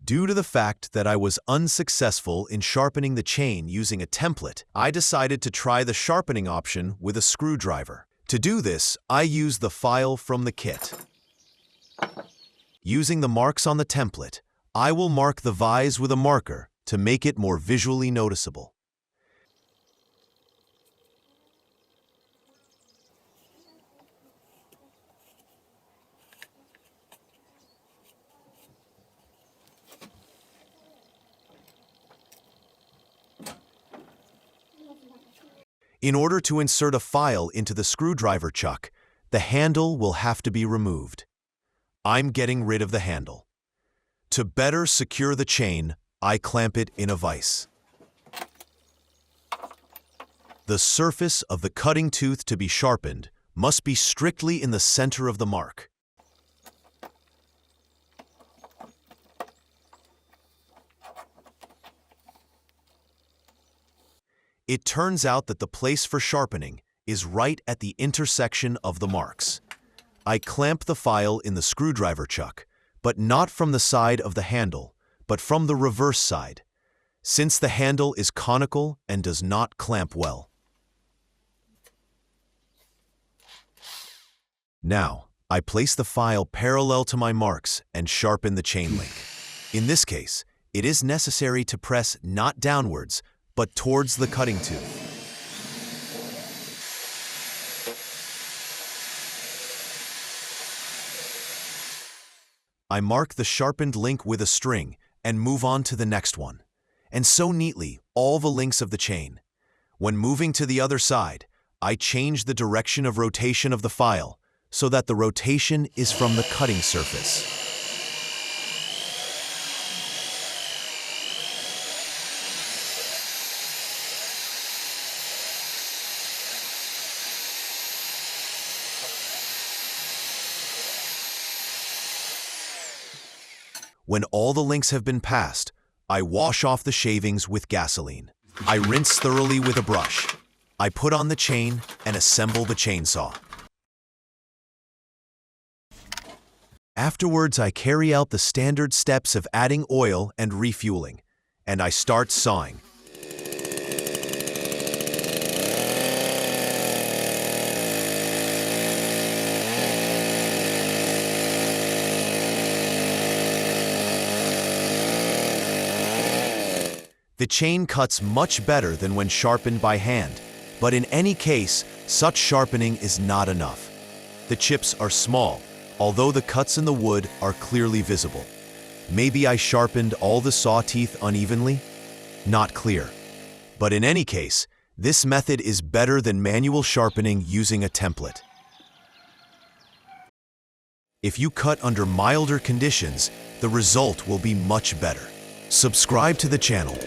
Due to the fact that I was unsuccessful in sharpening the chain using a template, I decided to try the sharpening option with a screwdriver. To do this, I used the file from the kit. Using the marks on the template, I will mark the vise with a marker to make it more visually noticeable. In order to insert a file into the screwdriver chuck, the handle will have to be removed. I'm getting rid of the handle. To better secure the chain, I clamp it in a vise. The surface of the cutting tooth to be sharpened must be strictly in the center of the mark. It turns out that the place for sharpening is right at the intersection of the marks. I clamp the file in the screwdriver chuck, but not from the side of the handle, but from the reverse side, since the handle is conical and does not clamp well. Now, I place the file parallel to my marks and sharpen the chain link. In this case, it is necessary to press not downwards, but towards the cutting tooth. I mark the sharpened link with a string and move on to the next one, and sew neatly all the links of the chain. When moving to the other side, I change the direction of rotation of the file so that the rotation is from the cutting surface. When all the links have been passed, I wash off the shavings with gasoline. I rinse thoroughly with a brush. I put on the chain and assemble the chainsaw. Afterwards, I carry out the standard steps of adding oil and refueling, and I start sawing. The chain cuts much better than when sharpened by hand, but in any case, such sharpening is not enough. The chips are small, although the cuts in the wood are clearly visible. Maybe I sharpened all the saw teeth unevenly? Not clear. But in any case, this method is better than manual sharpening using a template. If you cut under milder conditions, the result will be much better. Subscribe to the channel.